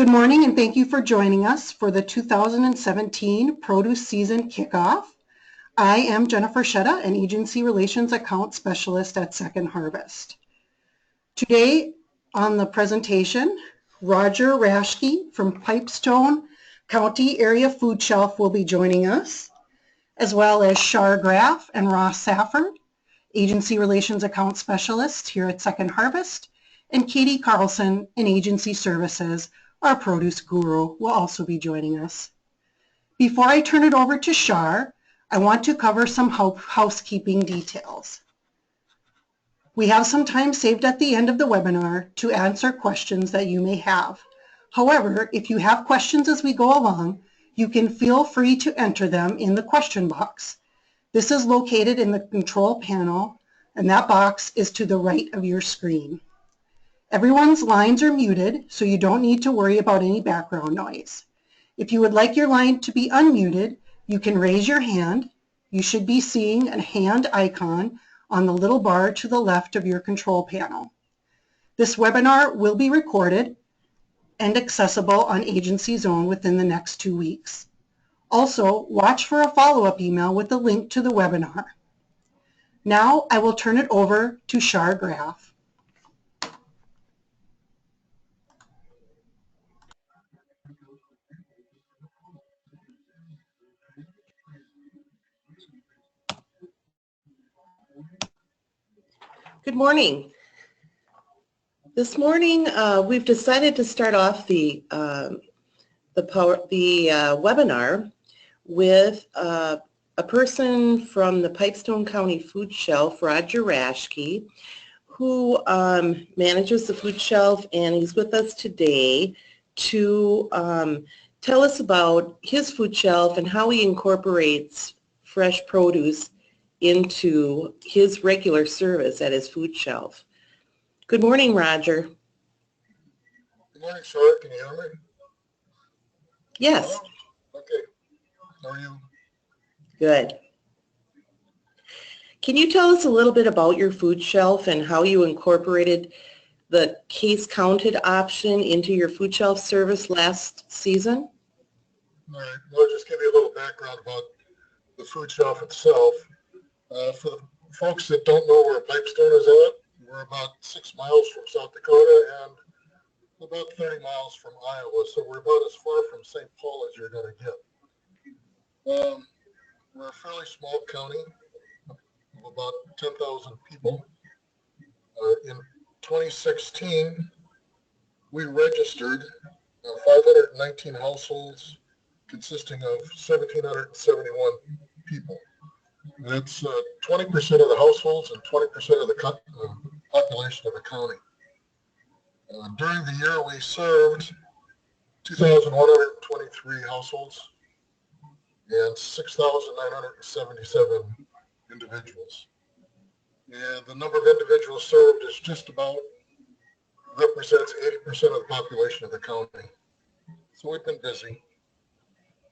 Good morning and thank you for joining us for the 2017 produce season kickoff. I am Jennifer Shetta, an Agency Relations Account Specialist at Second Harvest. Today on the presentation, Roger Raschke from Pipestone County Area Food Shelf will be joining us, as well as Shar Graf and Ross Safford, Agency Relations Account Specialists here at Second Harvest, and Katie Carlson in Agency Services. Our produce guru will also be joining us. Before I turn it over to Shar, I want to cover some housekeeping details. We have some time saved at the end of the webinar to answer questions that you may have. However, if you have questions as we go along, you can feel free to enter them in the question box. This is located in the control panel, and that box is to the right of your screen. Everyone's lines are muted, so you don't need to worry about any background noise. If you would like your line to be unmuted, you can raise your hand. You should be seeing a hand icon on the little bar to the left of your control panel. This webinar will be recorded and accessible on Agency Zone within the next 2 weeks. Also, watch for a follow-up email with the link to the webinar. Now I will turn it over to Shar Graf. Good morning. This morning we've decided to start off the webinar with a person from the Pipestone County Food Shelf, Roger Raschke, who manages the food shelf, and he's with us today to tell us about his food shelf and how he incorporates fresh produce into his regular service at his food shelf. Good morning, Roger. Good morning, Shar. Can you hear me? Yes. Hello? Okay. How are you? Good. Can you tell us a little bit about your food shelf and how you incorporated the case counted option into your food shelf service last season? All right. Well, I'll just give you a little background about the food shelf itself. For the folks that don't know where Pipestone is at, we're about 6 miles from South Dakota and about 30 miles from Iowa, so we're about as far from St. Paul as you're going to get. We're a fairly small county of about 10,000 people. In 2016, we registered 519 households consisting of 1,771 people. That's 20% of the households and 20% of the population of the county. During the year, we served 2,123 households and 6,977 individuals. And the number of individuals served is just about represents 80% of the population of the county. So we've been busy.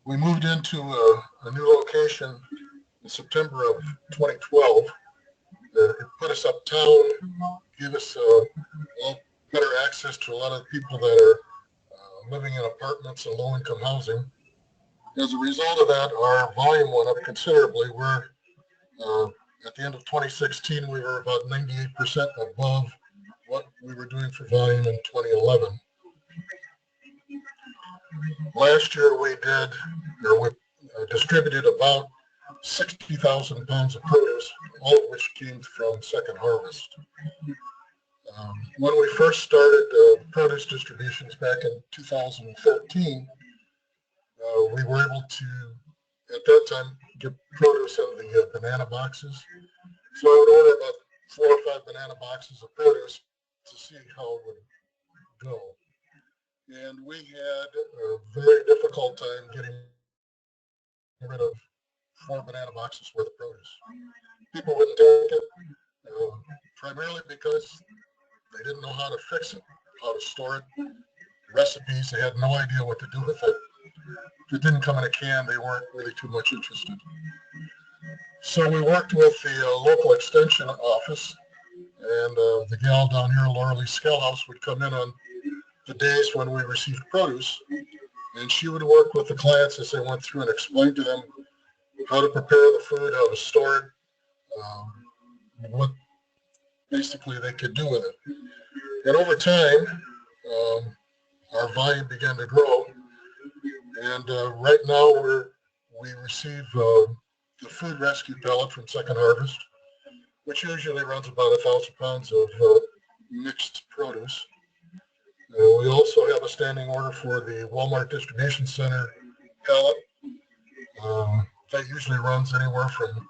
We moved into a new location in September of 2012. It put us uptown, give us better access to a lot of people that are living in apartments and low-income housing. As a result of that, our volume went up considerably. We're at the end of 2016, we were about 98% above what we were doing for volume in 2011. Last year, we distributed about 60,000 pounds of produce, all of which came from Second Harvest. When we first started produce distributions back in 2013, we were able to, at that time, get produce in the banana boxes. So I would order about 4 or 5 banana boxes of produce to see how it would go. And we had a very difficult time getting rid of 4 banana boxes worth of produce. People wouldn't take it, primarily because they didn't know how to fix it, how to store it, recipes, they had no idea what to do with it. If it didn't come in a can, they weren't really too much interested. So we worked with the local extension office, and the gal down here, Laura Lee Skellhouse, would come in on the days when we received produce, and she would work with the clients as they went through and explain to them how to prepare the food, how to store it, what basically they could do with it. And over time, our volume began to grow, and right now we receive the food rescue pellet from Second Harvest, which usually runs about 1,000 pounds of mixed produce. We also have a standing order for the Walmart Distribution Center pellet. That usually runs anywhere from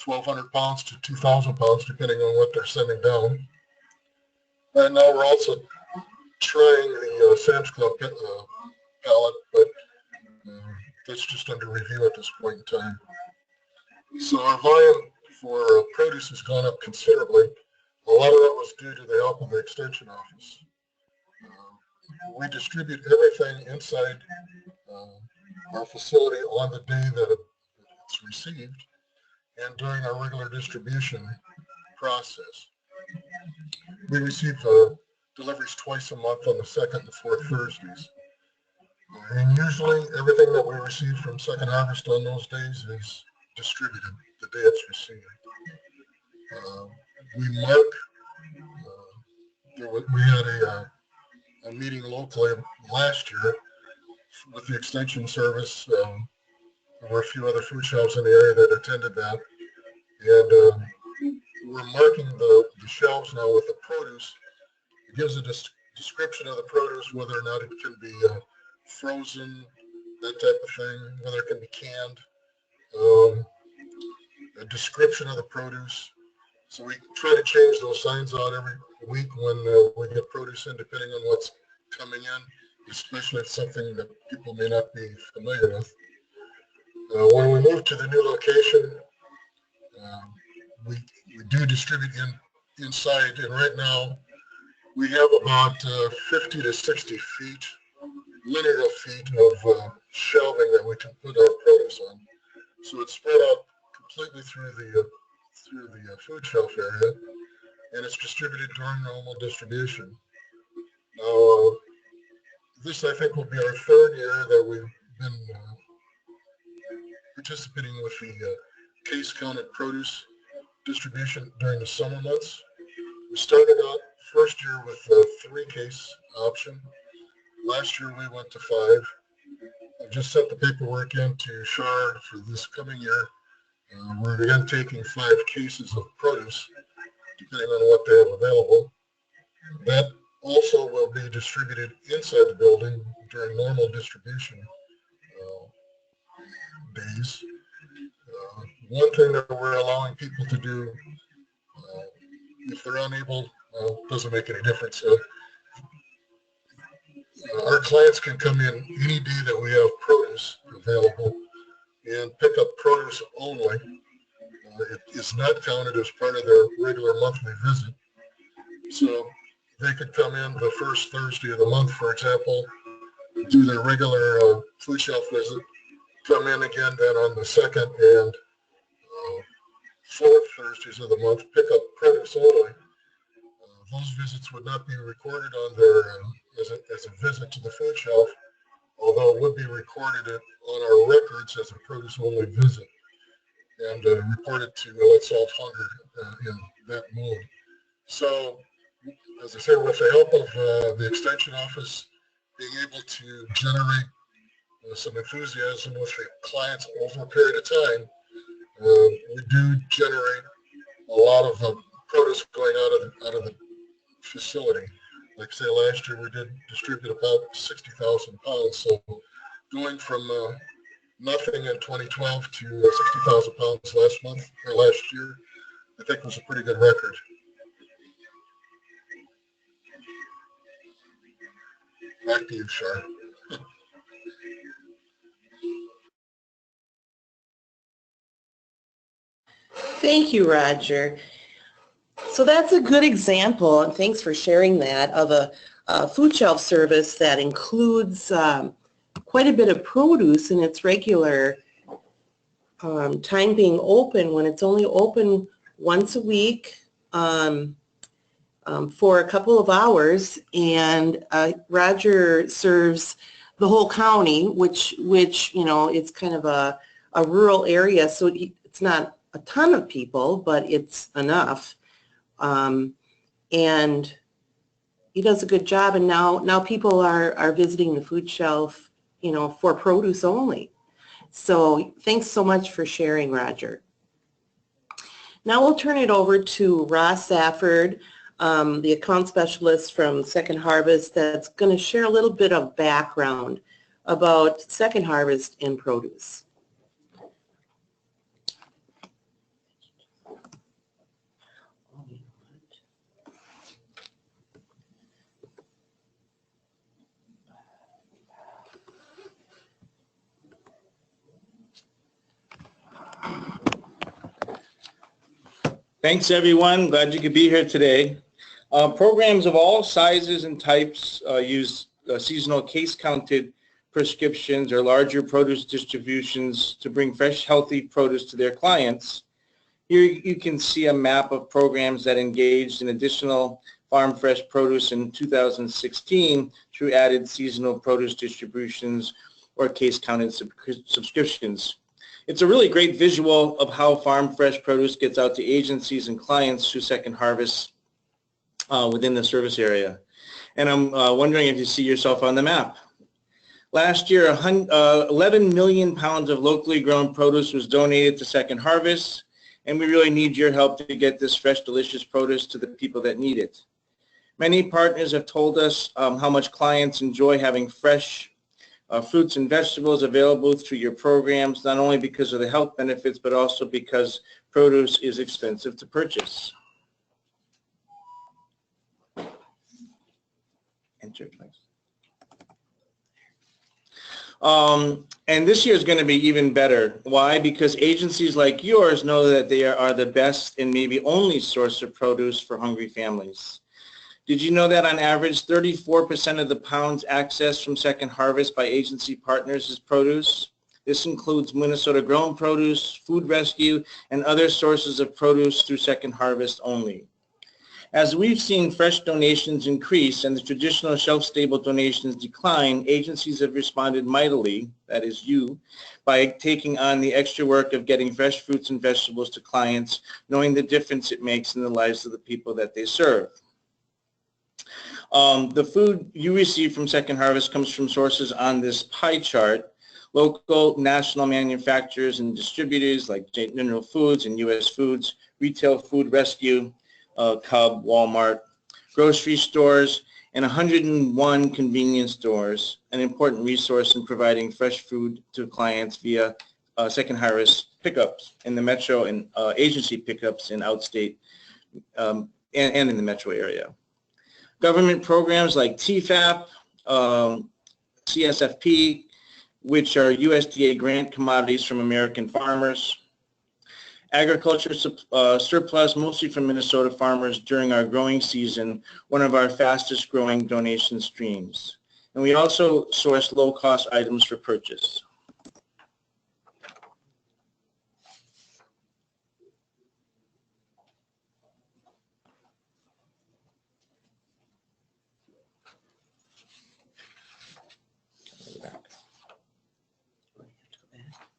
1,200 pounds to 2,000 pounds, depending on what they're sending down. And now we're also trying the Sam's Club pallet, but that's just under review at this point in time. So our volume for produce has gone up considerably. A lot of that was due to the help of the Extension Office. We distribute everything inside our facility on the day that it's received and during our regular distribution process. We receive deliveries twice a month on the second and fourth Thursdays. And usually everything that we receive from Second Harvest on those days is distributed the day it's received. We mark, we had a meeting locally last year with the Extension Service. There were a few other food shelves in the area that attended that. And we're marking the shelves now with the produce. It gives a description of the produce, whether or not it can be frozen, that type of thing, whether it can be canned, a description of the produce. So we try to change those signs out every week when we get produce in, depending on what's coming in, especially if it's something that people may not be familiar with. When we move to the new location, we do distribute inside, and right now we have about 50 to 60 feet, linear feet of shelving that we can put our produce on. So it's spread out completely through the food shelf area, and it's distributed during normal distribution. Now, this I think will be our third year that we've been participating with the case counted produce distribution during the summer months. We started out first year with a 3-case option. Last year we went to 5. I just sent the paperwork in to Shar for this coming year. We're again taking 5 cases of produce, depending on what they have available. That also will be distributed inside the building during normal distribution days. One thing that we're allowing people to do, if they're unable, doesn't make any difference. Our clients can come in any day that we have produce available and pick up produce only. It is not counted as part of their regular monthly visit. So they could come in the first Thursday of the month, for example, do their regular food shelf visit, come in again then on the second and fourth Thursdays of the month, pick up produce only. Those visits would not be recorded on their as a visit to the food shelf, although it would be recorded on our records as a produce only visit and reported to Let's Solve Hunger in that mode. So, as I say, with the help of the Extension Office being able to generate some enthusiasm with the clients over a period of time, we do generate a lot of produce going out of the facility. Like I say, last year we did distribute about 60,000 pounds. So going from nothing in 2012 to 60,000 pounds last year, I think was a pretty good record. Back to you, Shar. Thank you, Roger. So that's a good example, and thanks for sharing that, of a food shelf service that includes quite a bit of produce in its regular time being open, when it's only open once a week, for a couple of hours, and Roger serves the whole county, which you know, it's kind of a rural area, so it's not a ton of people, but it's enough. And he does a good job, and now people are visiting the food shelf, you know, for produce only. So thanks so much for sharing, Roger. Now we'll turn it over to Ross Safford, the account specialist from Second Harvest, that's going to share a little bit of background about Second Harvest and produce. Thanks, everyone. Glad you could be here today. Programs of all sizes and types use seasonal case-counted prescriptions or larger produce distributions to bring fresh, healthy produce to their clients. Here you can see a map of programs that engaged in additional farm fresh produce in 2016 through added seasonal produce distributions or case-counted subscriptions. It's a really great visual of how farm fresh produce gets out to agencies and clients through Second Harvest within the service area. And I'm wondering if you see yourself on the map. Last year, 11 million pounds of locally grown produce was donated to Second Harvest, and we really need your help to get this fresh, delicious produce to the people that need it. Many partners have told us how much clients enjoy having fresh fruits and vegetables available through your programs, not only because of the health benefits, but also because produce is expensive to purchase. Enter, please. And this year is going to be even better. Why? Because agencies like yours know that they are the best and maybe only source of produce for hungry families. Did you know that on average 34% of the pounds accessed from Second Harvest by agency partners is produce? This includes Minnesota grown produce, food rescue, and other sources of produce through Second Harvest only. As we've seen fresh donations increase and the traditional shelf-stable donations decline, agencies have responded mightily, that is you, by taking on the extra work of getting fresh fruits and vegetables to clients, knowing the difference it makes in the lives of the people that they serve. The food you receive from Second Harvest comes from sources on this pie chart. Local, national manufacturers and distributors like General Foods and U.S. Foods, Retail Food Rescue, Cub, Walmart, grocery stores, and 101 convenience stores, an important resource in providing fresh food to clients via Second Harvest pickups in the metro and agency pickups in outstate and in the metro area. Government programs like TFAP, CSFP, which are USDA grant commodities from American farmers. Agriculture surplus, mostly from Minnesota farmers during our growing season, one of our fastest growing donation streams. And we also source low-cost items for purchase.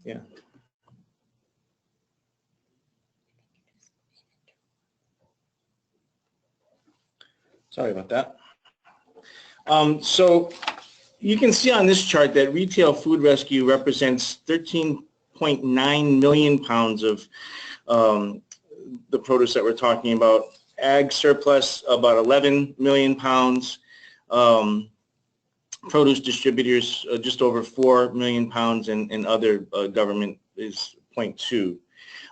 Yeah. Sorry about that. So you can see on this chart that Retail Food Rescue represents 13.9 million pounds of the produce that we're talking about. Ag surplus, about 11 million pounds. Produce distributors, just over 4 million pounds, and other government is 0.2.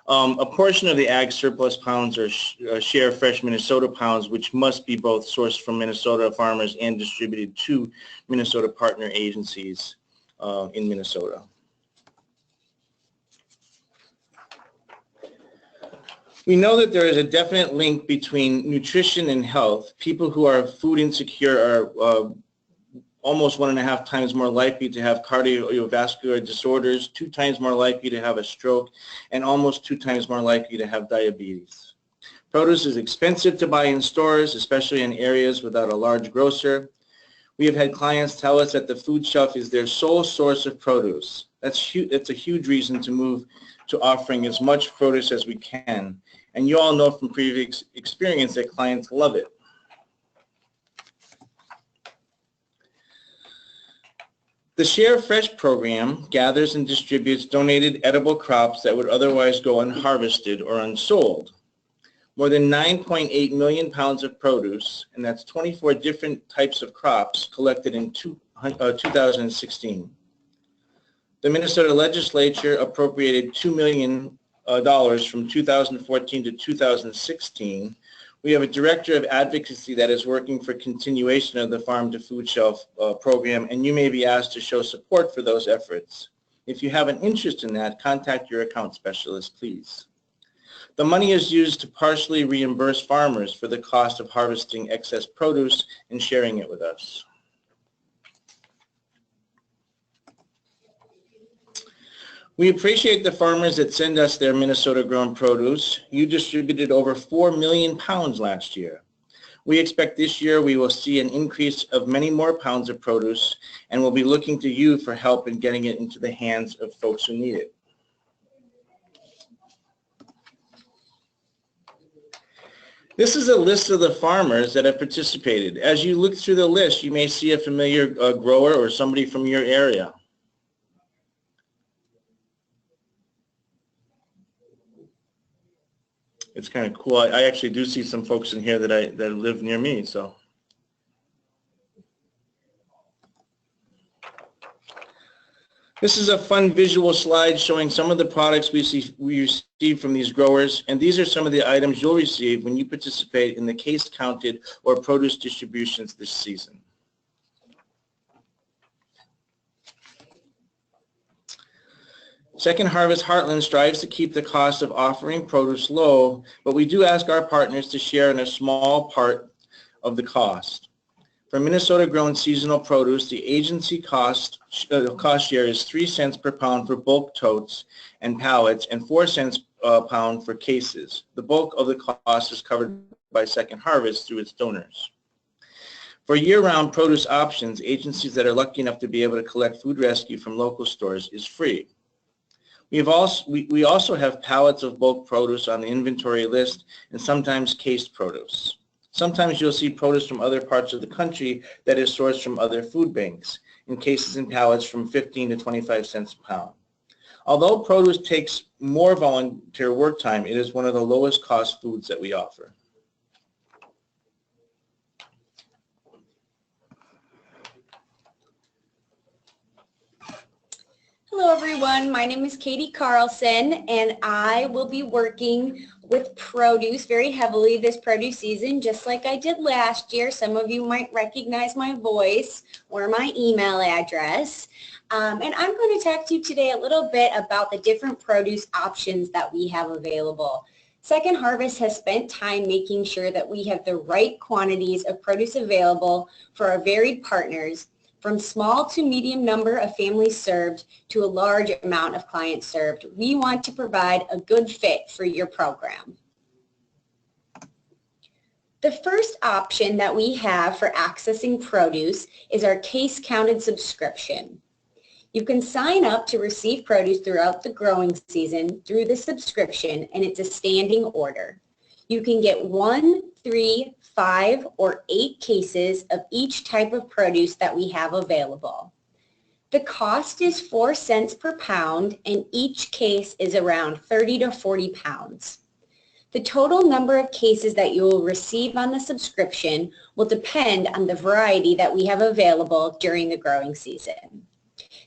A portion of the ag surplus pounds are share fresh Minnesota pounds, which must be both sourced from Minnesota farmers and distributed to Minnesota partner agencies in Minnesota. We know that there is a definite link between nutrition and health. People who are food insecure are almost 1.5 times more likely to have cardiovascular disorders, 2 times more likely to have a stroke, and almost 2 times more likely to have diabetes. Produce is expensive to buy in stores, especially in areas without a large grocer. We have had clients tell us that the food shelf is their sole source of produce. That's a huge reason to move to offering as much produce as we can. And you all know from previous experience that clients love it. The Share Fresh program gathers and distributes donated edible crops that would otherwise go unharvested or unsold. More than 9.8 million pounds of produce, and that's 24 different types of crops, collected in 2016. The Minnesota legislature appropriated $2 million from 2014 to 2016. We have a director of advocacy that is working for continuation of the Farm to Food Shelf program, and you may be asked to show support for those efforts. If you have an interest in that, contact your account specialist, please. The money is used to partially reimburse farmers for the cost of harvesting excess produce and sharing it with us. We appreciate the farmers that send us their Minnesota-grown produce. You distributed over 4 million pounds last year. We expect this year we will see an increase of many more pounds of produce, and we'll be looking to you for help in getting it into the hands of folks who need it. This is a list of the farmers that have participated. As you look through the list, you may see a familiar grower or somebody from your area. It's kind of cool. I actually do see some folks in here that live near me, so. This is a fun visual slide showing some of the products we receive from these growers, and these are some of the items you'll receive when you participate in the case-counted or produce distributions this season. Second Harvest Heartland strives to keep the cost of offering produce low, but we do ask our partners to share in a small part of the cost. For Minnesota-grown seasonal produce, the agency cost share is 3 cents per pound for bulk totes and pallets and 4 cents a pound for cases. The bulk of the cost is covered by Second Harvest through its donors. For year-round produce options, agencies that are lucky enough to be able to collect food rescue from local stores is free. We also have pallets of bulk produce on the inventory list and sometimes cased produce. Sometimes you'll see produce from other parts of the country that is sourced from other food banks, in cases and pallets from 15 to 25 cents a pound. Although produce takes more volunteer work time, it is one of the lowest cost foods that we offer. Hello everyone, my name is Katie Carlson and I will be working with produce very heavily this produce season, just like I did last year. Some of you might recognize my voice or my email address. And I'm going to talk to you today a little bit about the different produce options that we have available. Second Harvest has spent time making sure that we have the right quantities of produce available for our varied partners, from small to medium number of families served to a large amount of clients served. We want to provide a good fit for your program. The first option that we have for accessing produce is our case-counted subscription. You can sign up to receive produce throughout the growing season through the subscription, and it's a standing order. You can get 1, 3, 5, or 8 cases of each type of produce that we have available. The cost is 4 cents per pound, and each case is around 30 to 40 pounds. The total number of cases that you will receive on the subscription will depend on the variety that we have available during the growing season.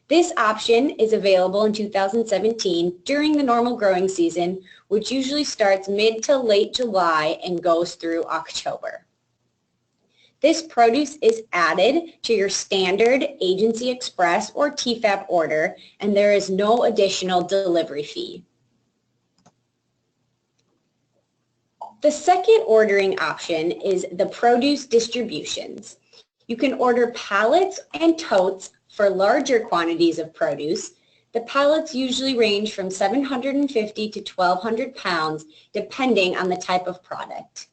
This option is available in 2017 during the normal growing season, which usually starts mid to late July and goes through October. This produce is added to your standard Agency Express or TFAP order, and there is no additional delivery fee. The second ordering option is the produce distributions. You can order pallets and totes for larger quantities of produce. The pallets usually range from 750 to 1,200 pounds, depending on the type of product.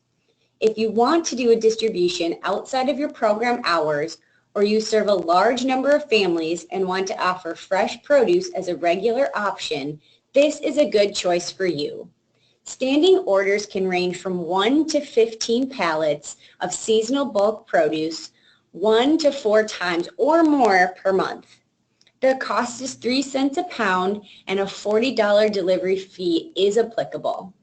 If you want to do a distribution outside of your program hours, or you serve a large number of families and want to offer fresh produce as a regular option, this is a good choice for you. Standing orders can range from 1 to 15 pallets of seasonal bulk produce 1 to 4 times or more per month. The cost is 3 cents a pound and a $40 delivery fee is applicable.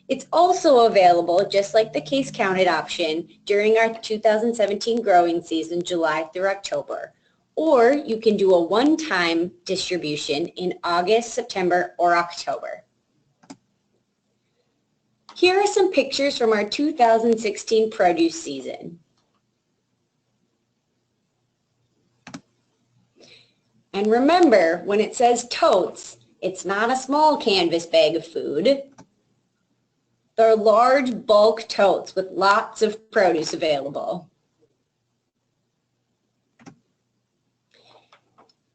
It's also available, just like the case counted option, during our 2017 growing season, July through October. Or you can do a one-time distribution in August, September, or October. Here are some pictures from our 2016 produce season. And remember, when it says totes, it's not a small canvas bag of food. They're large bulk totes with lots of produce available.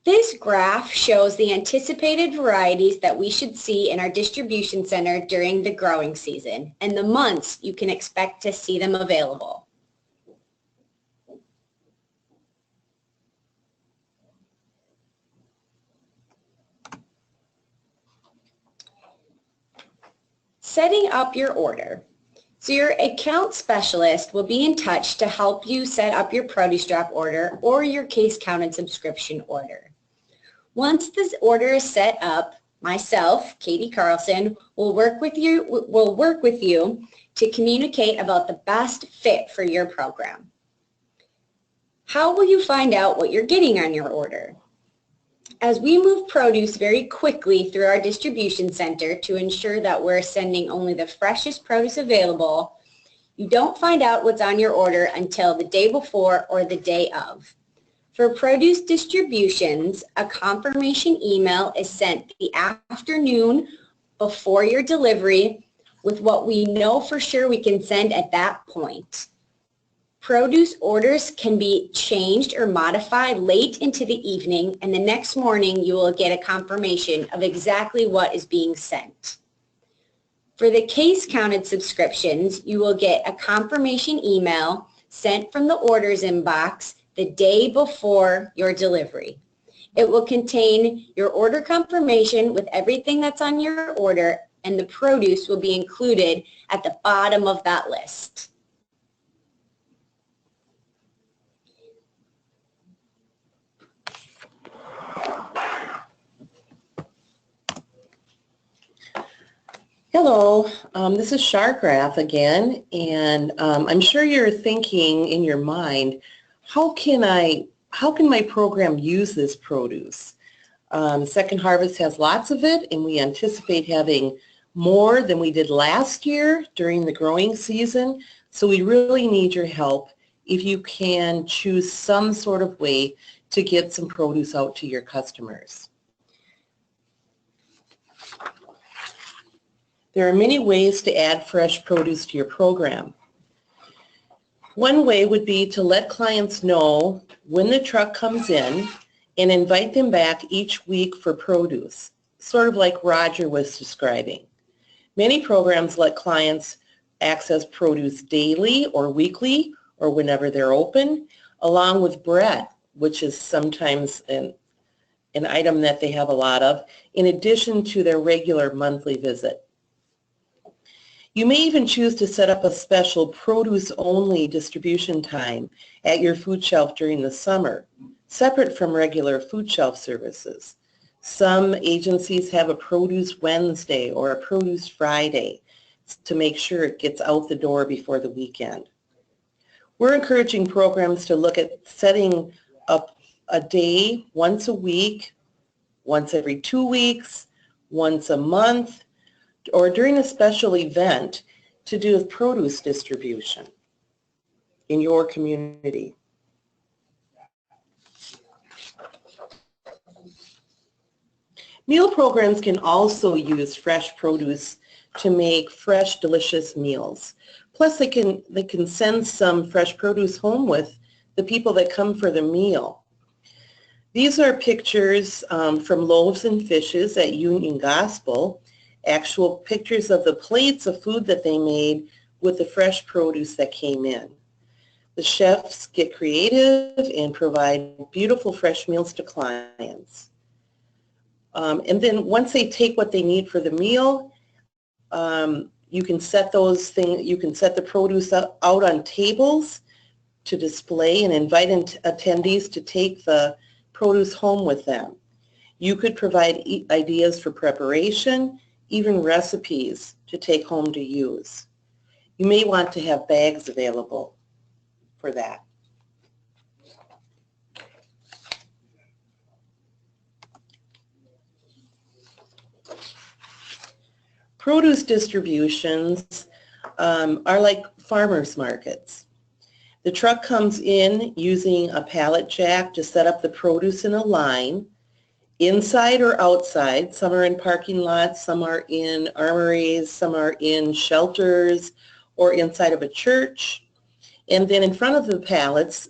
This graph shows the anticipated varieties that we should see in our distribution center during the growing season and the months you can expect to see them available. Setting up your order. So your account specialist will be in touch to help you set up your produce drop order or your case counted subscription order. Once this order is set up, myself, Katie Carlson, will work with you to communicate about the best fit for your program. How will you find out what you're getting on your order? As we move produce very quickly through our distribution center to ensure that we're sending only the freshest produce available, you don't find out what's on your order until the day before or the day of. For produce distributions, a confirmation email is sent the afternoon before your delivery with what we know for sure we can send at that point. Produce orders can be changed or modified late into the evening, and the next morning you will get a confirmation of exactly what is being sent. For the case counted subscriptions, you will get a confirmation email sent from the orders inbox the day before your delivery. It will contain your order confirmation with everything that's on your order, and the produce will be included at the bottom of that list. Hello, this is Shargraph again, and I'm sure you're thinking in your mind, how can my program use this produce? Second Harvest has lots of it, and we anticipate having more than we did last year during the growing season, so we really need your help if you can choose some sort of way to get some produce out to your customers. There are many ways to add fresh produce to your program. One way would be to let clients know when the truck comes in and invite them back each week for produce, sort of like Roger was describing. Many programs let clients access produce daily or weekly or whenever they're open, along with bread, which is sometimes an item that they have a lot of, in addition to their regular monthly visit. You may even choose to set up a special produce-only distribution time at your food shelf during the summer, separate from regular food shelf services. Some agencies have a Produce Wednesday or a Produce Friday to make sure it gets out the door before the weekend. We're encouraging programs to look at setting up a day once a week, once every 2 weeks, once a month, or during a special event to do with produce distribution in your community. Meal programs can also use fresh produce to make fresh, delicious meals. Plus, they can send some fresh produce home with the people that come for the meal. These are pictures from Loaves and Fishes at Union Gospel, actual pictures of the plates of food that they made with the fresh produce that came in. The chefs get creative and provide beautiful fresh meals to clients. And then once they take what they need for the meal, you can set the produce out on tables to display and invite attendees to take the produce home with them. You could provide ideas for preparation, even recipes to take home to use. You may want to have bags available for that. Produce distributions are like farmers markets. The truck comes in using a pallet jack to set up the produce in a line, inside or outside. Some are in parking lots, some are in armories, some are in shelters or inside of a church. And then in front of the pallets,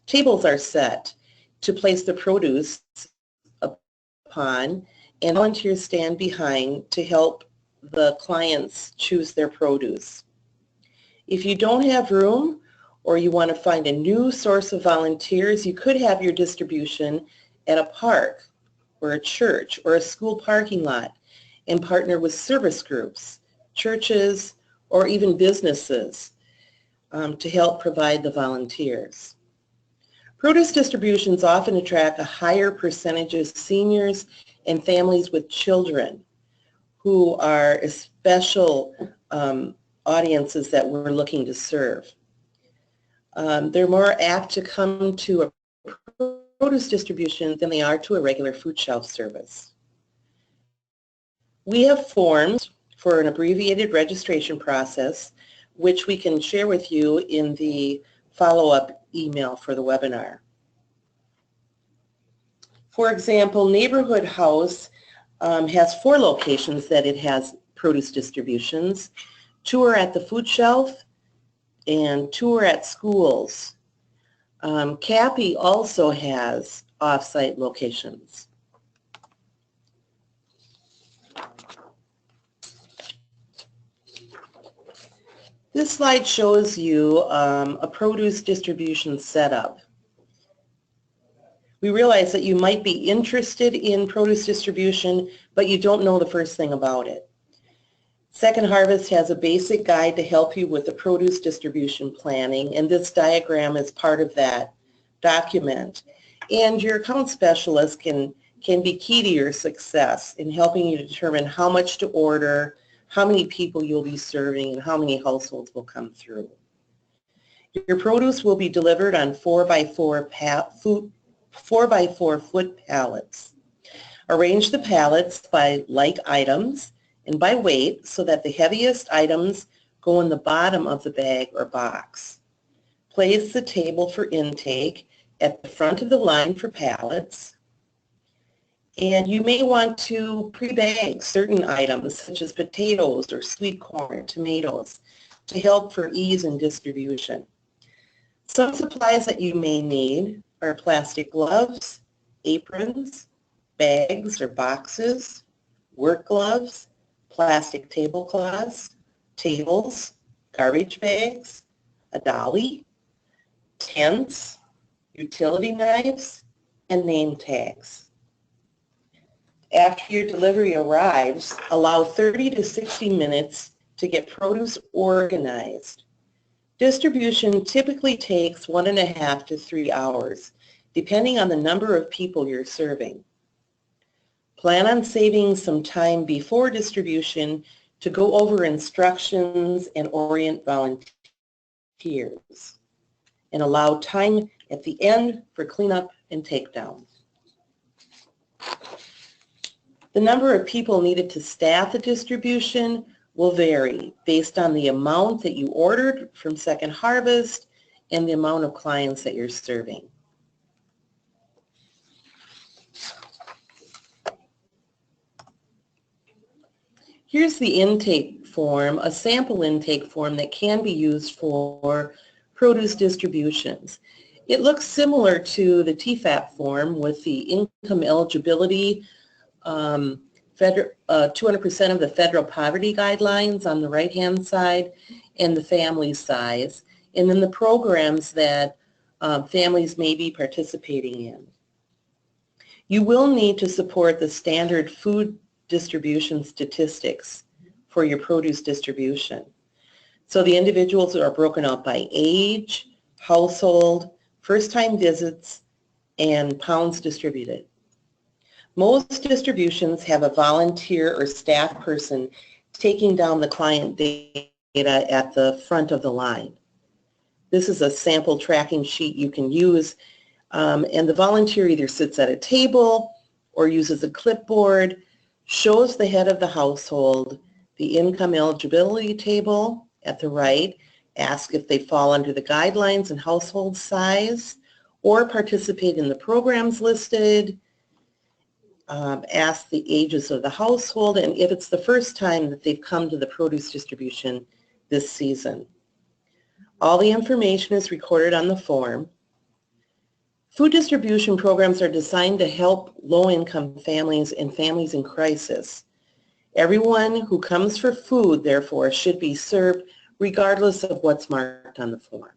tables are set to place the produce upon, and volunteers stand behind to help the clients choose their produce. If you don't have room or you want to find a new source of volunteers, you could have your distribution at a park or a church or a school parking lot and partner with service groups, churches, or even businesses to help provide the volunteers. Produce distributions often attract a higher percentage of seniors and families with children who are special audiences that we're looking to serve. They're more apt to come to a produce distribution than they are to a regular food shelf service. We have forms for an abbreviated registration process, which we can share with you in the follow-up email for the webinar. For example, Neighborhood House has 4 locations that it has produce distributions. 2 are at the food shelf and 2 are at schools. Cappy also has off-site locations. This slide shows you a produce distribution setup. We realize that you might be interested in produce distribution, but you don't know the first thing about it. Second Harvest has a basic guide to help you with the produce distribution planning, and this diagram is part of that document. And your account specialist can be key to your success in helping you determine how much to order, how many people you'll be serving, and how many households will come through. Your produce will be delivered on 4x4 foot pallets. Arrange the pallets by like items and by weight so that the heaviest items go in the bottom of the bag or box. Place the table for intake at the front of the line for pallets. And you may want to pre-bag certain items such as potatoes or sweet corn, tomatoes, to help for ease in distribution. Some supplies that you may need are plastic gloves, aprons, bags or boxes, work gloves, plastic tablecloths, tables, garbage bags, a dolly, tents, utility knives, and name tags. After your delivery arrives, allow 30 to 60 minutes to get produce organized. Distribution typically takes 1.5 to 3 hours, depending on the number of people you're serving. Plan on saving some time before distribution to go over instructions and orient volunteers, and allow time at the end for cleanup and takedown. The number of people needed to staff the distribution will vary based on the amount that you ordered from Second Harvest and the amount of clients that you're serving. Here's the intake form, a sample intake form that can be used for produce distributions. It looks similar to the TFAP form with the income eligibility, 200% of the federal poverty guidelines on the right-hand side, and the family size, and then the programs that families may be participating in. You will need to support the standard food distribution statistics for your produce distribution. So the individuals are broken out by age, household, first-time visits, and pounds distributed. Most distributions have a volunteer or staff person taking down the client data at the front of the line. This is a sample tracking sheet you can use, and the volunteer either sits at a table or uses a clipboard, shows the head of the household the income eligibility table at the right, ask if they fall under the guidelines and household size, or participate in the programs listed, ask the ages of the household, and if it's the first time that they've come to the produce distribution this season. All the information is recorded on the form. Food distribution programs are designed to help low-income families and families in crisis. Everyone who comes for food, therefore, should be served regardless of what's marked on the form.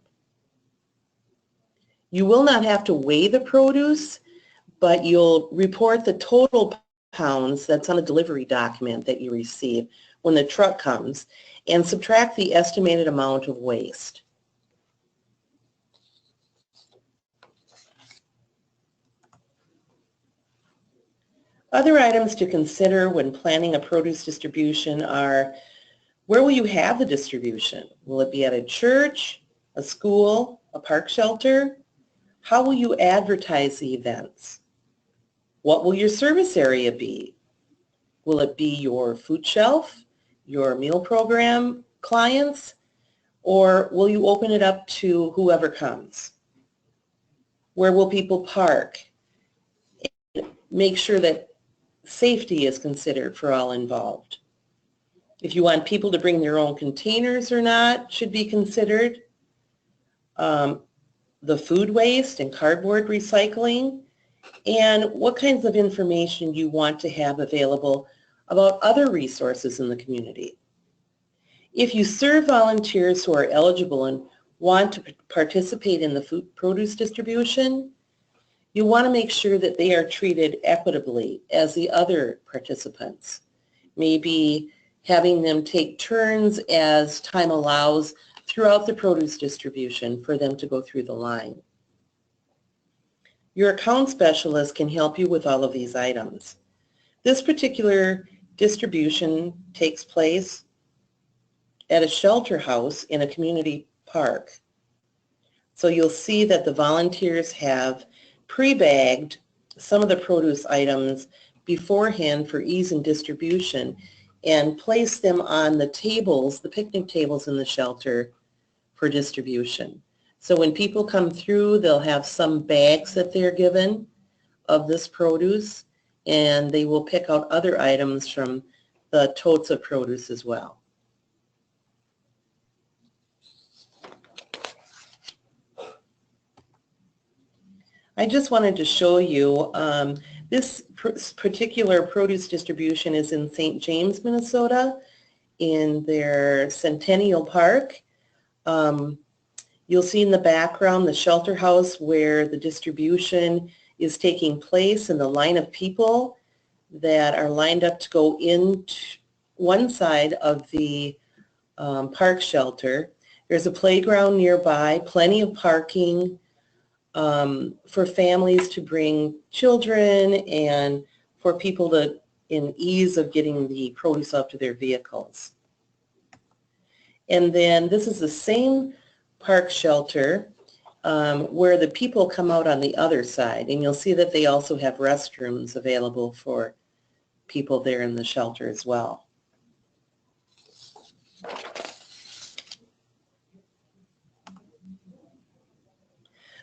You will not have to weigh the produce, but you'll report the total pounds that's on a delivery document that you receive when the truck comes and subtract the estimated amount of waste. Other items to consider when planning a produce distribution are, where will you have the distribution? Will it be at a church, a school, a park shelter? How will you advertise the events? What will your service area be? Will it be your food shelf, your meal program clients, or will you open it up to whoever comes? Where will people park? Make sure that safety is considered for all involved. If you want people to bring their own containers or not should be considered. The food waste and cardboard recycling, and what kinds of information you want to have available about other resources in the community. If you serve volunteers who are eligible and want to participate in the food produce distribution, you want to make sure that they are treated equitably as the other participants. Maybe having them take turns as time allows throughout the produce distribution for them to go through the line. Your account specialist can help you with all of these items. This particular distribution takes place at a shelter house in a community park. So you'll see that the volunteers have pre-bagged some of the produce items beforehand for ease in distribution and place them on the tables, the picnic tables in the shelter for distribution. So when people come through, they'll have some bags that they're given of this produce, and they will pick out other items from the totes of produce as well. I just wanted to show you, this particular produce distribution is in St. James, Minnesota, in their Centennial Park. You'll see in the background the shelter house where the distribution is taking place and the line of people that are lined up to go in one side of the park shelter. There's a playground nearby, plenty of parking for families to bring children and for people to in ease of getting the produce up to their vehicles. And then this is the same park shelter where the people come out on the other side, and you'll see that they also have restrooms available for people there in the shelter as well.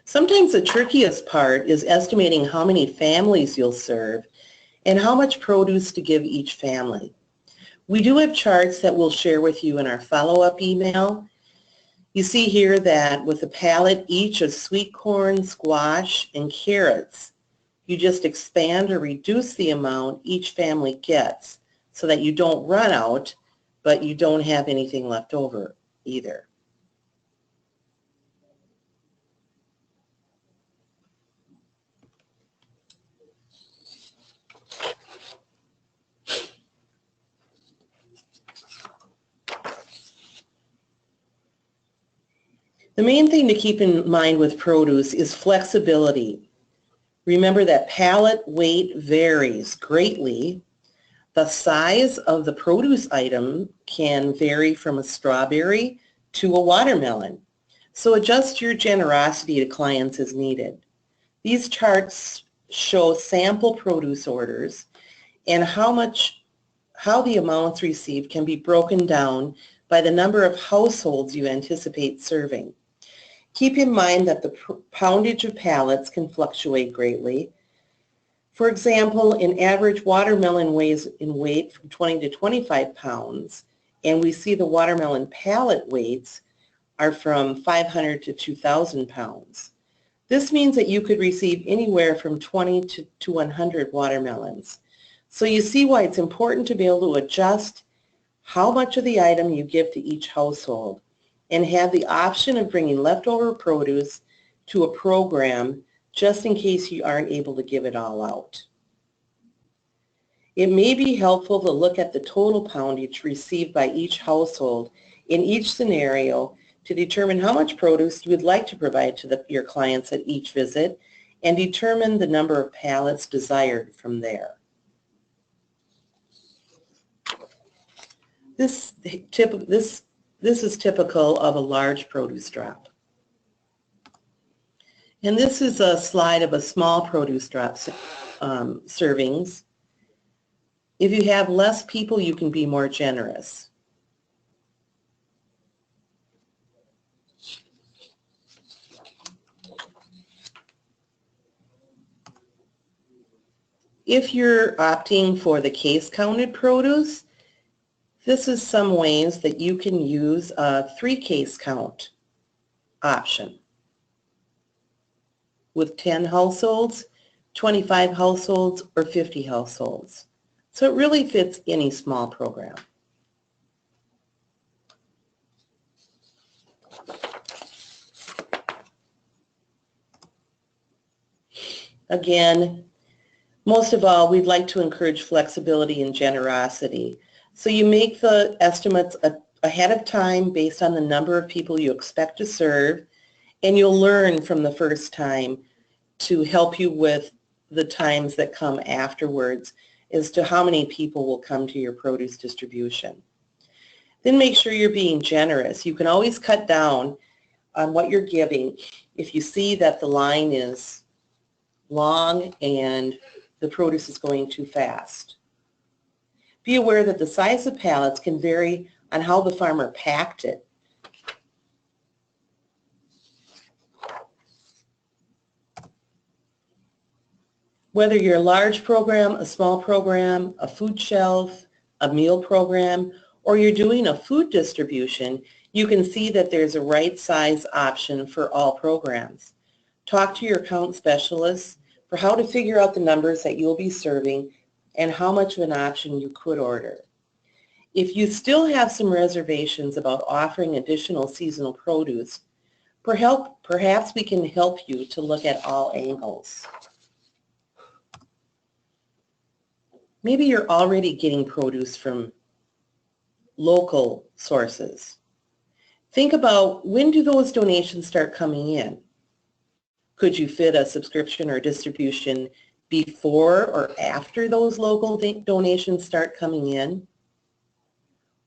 Sometimes the trickiest part is estimating how many families you'll serve and how much produce to give each family. We do have charts that we'll share with you in our follow-up email. You see here that with a pallet each of sweet corn, squash, and carrots, you just expand or reduce the amount each family gets so that you don't run out, but you don't have anything left over either. The main thing to keep in mind with produce is flexibility. Remember that pallet weight varies greatly. The size of the produce item can vary from a strawberry to a watermelon. So adjust your generosity to clients as needed. These charts show sample produce orders and how the amounts received can be broken down by the number of households you anticipate serving. Keep in mind that the poundage of pallets can fluctuate greatly. For example, an average watermelon weighs in weight from 20 to 25 pounds, and we see the watermelon pallet weights are from 500 to 2,000 pounds. This means that you could receive anywhere from 20 to 100 watermelons. So you see why it's important to be able to adjust how much of the item you give to each household and have the option of bringing leftover produce to a program just in case you aren't able to give it all out. It may be helpful to look at the total poundage received by each household in each scenario to determine how much produce you would like to provide to your clients at each visit and determine the number of pallets desired from there. This is typical of a large produce drop. And this is a slide of a small produce drop servings. If you have less people, you can be more generous. If you're opting for the case counted produce, this is some ways that you can use a 3-case count option with 10 households, 25 households, or 50 households. So it really fits any small program. Again, most of all, we'd like to encourage flexibility and generosity. So you make the estimates ahead of time based on the number of people you expect to serve, and you'll learn from the first time to help you with the times that come afterwards as to how many people will come to your produce distribution. Then make sure you're being generous. You can always cut down on what you're giving if you see that the line is long and the produce is going too fast. Be aware that the size of pallets can vary on how the farmer packed it. Whether you're a large program, a small program, a food shelf, a meal program, or you're doing a food distribution, you can see that there's a right size option for all programs. Talk to your account specialists for how to figure out the numbers that you'll be serving and how much of an option you could order. If you still have some reservations about offering additional seasonal produce, perhaps we can help you to look at all angles. Maybe you're already getting produce from local sources. Think about, when do those donations start coming in? Could you fit a subscription or distribution before or after those local donations start coming in?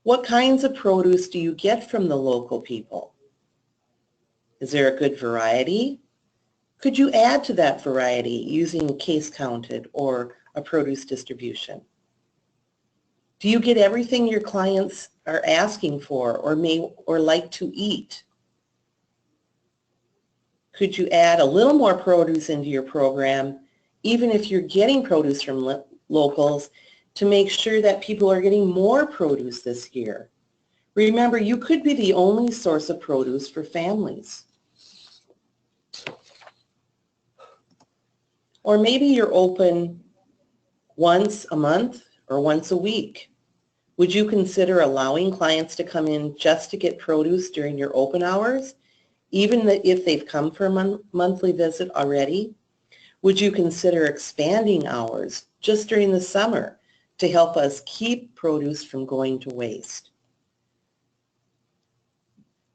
What kinds of produce do you get from the local people? Is there a good variety? Could you add to that variety using case counted or a produce distribution? Do you get everything your clients are asking for or like to eat? Could you add a little more produce into your program, even if you're getting produce from locals, to make sure that people are getting more produce this year? Remember, you could be the only source of produce for families. Or maybe you're open once a month or once a week. Would you consider allowing clients to come in just to get produce during your open hours, even if they've come for a monthly visit already? Would you consider expanding hours just during the summer to help us keep produce from going to waste?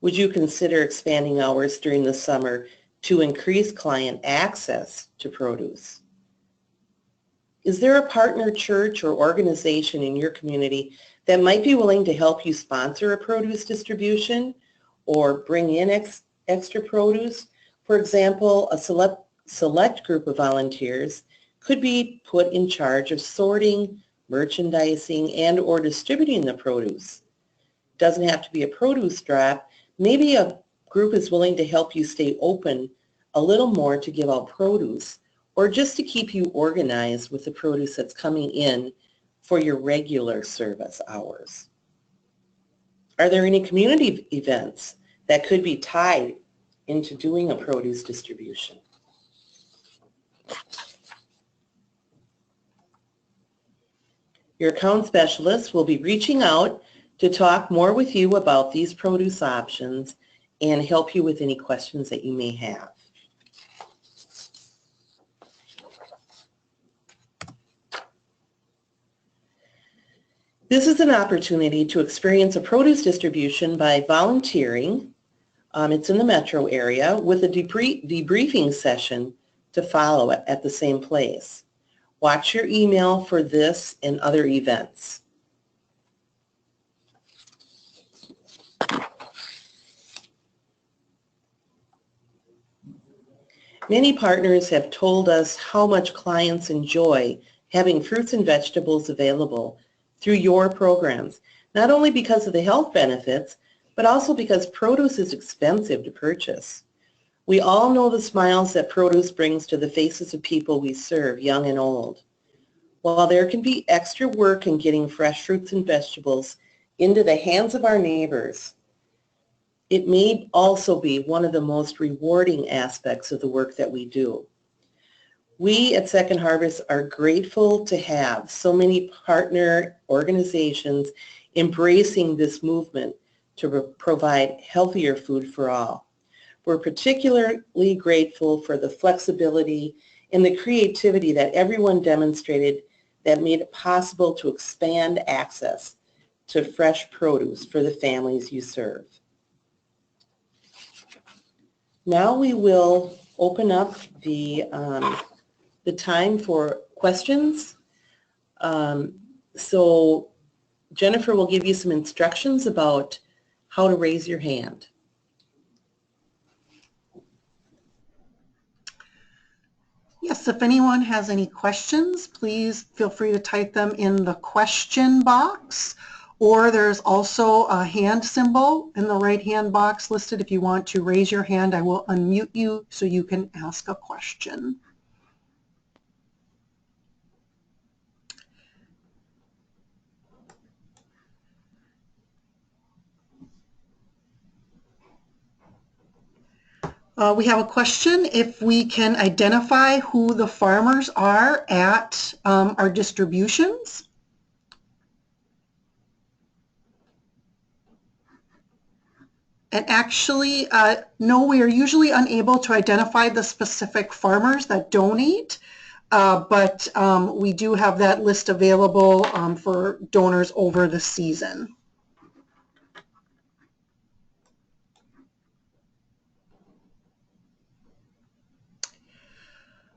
Would you consider expanding hours during the summer to increase client access to produce? Is there a partner church or organization in your community that might be willing to help you sponsor a produce distribution or bring in extra produce? For example, a select group of volunteers could be put in charge of sorting, merchandising, and or distributing the produce. Doesn't have to be a produce drop. Maybe a group is willing to help you stay open a little more to give out produce, or just to keep you organized with the produce that's coming in for your regular service hours. Are there any community events that could be tied into doing a produce distribution? Your account specialist will be reaching out to talk more with you about these produce options and help you with any questions that you may have. This is an opportunity to experience a produce distribution by volunteering. It's in the metro area with a debriefing session to follow at the same place. Watch your email for this and other events. Many partners have told us how much clients enjoy having fruits and vegetables available through your programs, not only because of the health benefits, but also because produce is expensive to purchase. We all know the smiles that produce brings to the faces of people we serve, young and old. While there can be extra work in getting fresh fruits and vegetables into the hands of our neighbors, it may also be one of the most rewarding aspects of the work that we do. We at Second Harvest are grateful to have so many partner organizations embracing this movement to provide healthier food for all. We're particularly grateful for the flexibility and the creativity that everyone demonstrated that made it possible to expand access to fresh produce for the families you serve. Now we will open up the time for questions. So Jennifer will give you some instructions about how to raise your hand. Yes, if anyone has any questions, please feel free to type them in the question box, or there's also a hand symbol in the right-hand box listed. If you want to raise your hand, I will unmute you so you can ask a question. We have a question if we can identify who the farmers are at our distributions. And actually, no, we are usually unable to identify the specific farmers that donate, but we do have that list available for donors over the season.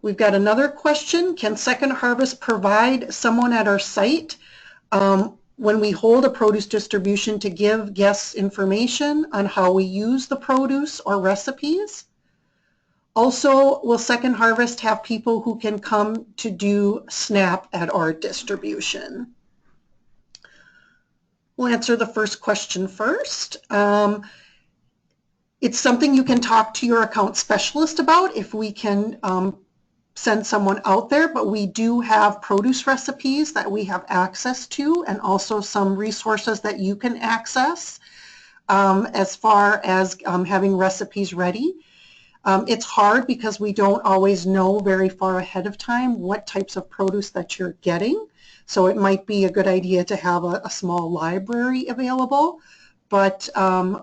We've got another question. Can Second Harvest provide someone at our site when we hold a produce distribution to give guests information on how we use the produce or recipes? Also, will Second Harvest have people who can come to do SNAP at our distribution? We'll answer the first question first. It's something you can talk to your account specialist about if we can send someone out there, but we do have produce recipes that we have access to, and also some resources that you can access as far as having recipes ready. It's hard because we don't always know very far ahead of time what types of produce that you're getting. So it might be a good idea to have a small library available. But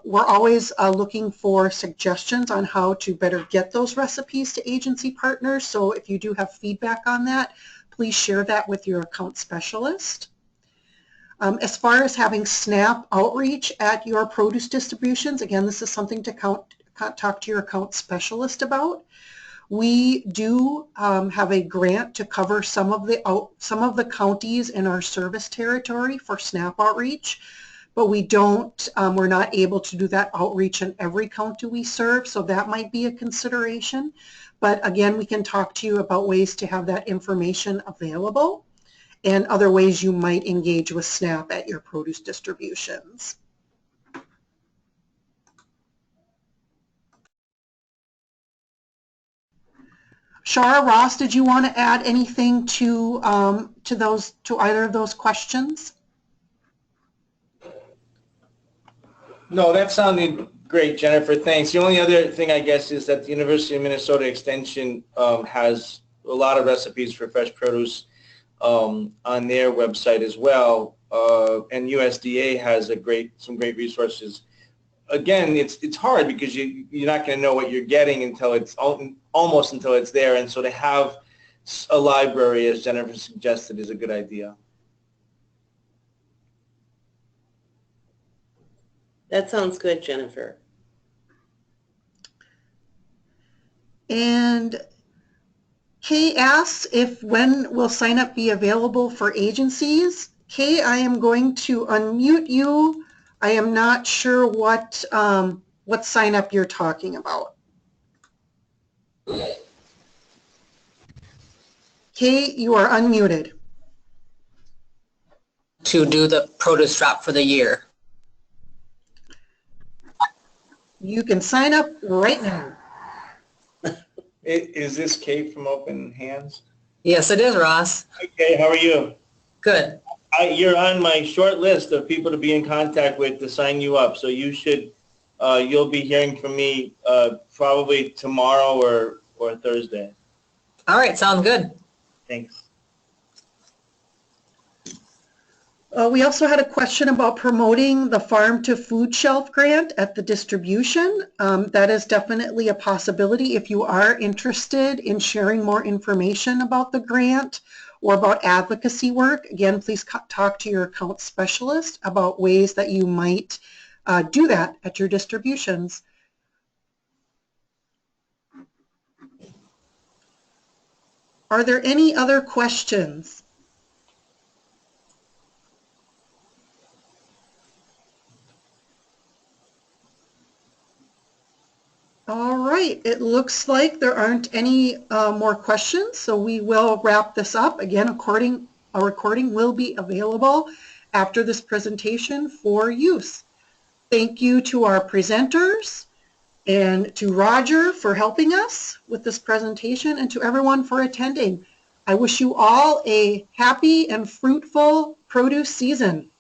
we're always looking for suggestions on how to better get those recipes to agency partners. So if you do have feedback on that, please share that with your account specialist. As far as having SNAP outreach at your produce distributions, again, this is something to talk to your account specialist about. We do have a grant to cover some of the counties in our service territory for SNAP outreach, but we're not able to do that outreach in every county we serve, so that might be a consideration. But again, we can talk to you about ways to have that information available and other ways you might engage with SNAP at your produce distributions. Shara, Ross, did you want to add anything to either of those questions? No, that sounded great, Jennifer. Thanks. The only other thing, I guess, is that the University of Minnesota Extension has a lot of recipes for fresh produce on their website as well, and USDA has some great resources. Again, it's hard because you're not going to know what you're getting until it's almost until it's there, and so to have a library, as Jennifer suggested, is a good idea. That sounds good, Jennifer. And Kay asks when will sign up be available for agencies. Kay, I am going to unmute you. I am not sure what sign up you're talking about. Kay, you are unmuted. To do the produce drop for the year. You can sign up right now. Is this Kate from Open Hands? Yes, it is, Ross. Okay, how are you? Good. You're on my short list of people to be in contact with to sign you up, so you'll be hearing from me probably tomorrow or Thursday. All right, sounds good. Thanks. We also had a question about promoting the Farm to Food Shelf grant at the distribution. That is definitely a possibility if you are interested in sharing more information about the grant or about advocacy work. Again, please talk to your account specialist about ways that you might do that at your distributions. Are there any other questions? All right, it looks like there aren't any more questions, so we will wrap this up. Again, a recording will be available after this presentation for use. Thank you to our presenters and to Roger for helping us with this presentation and to everyone for attending. I wish you all a happy and fruitful produce season.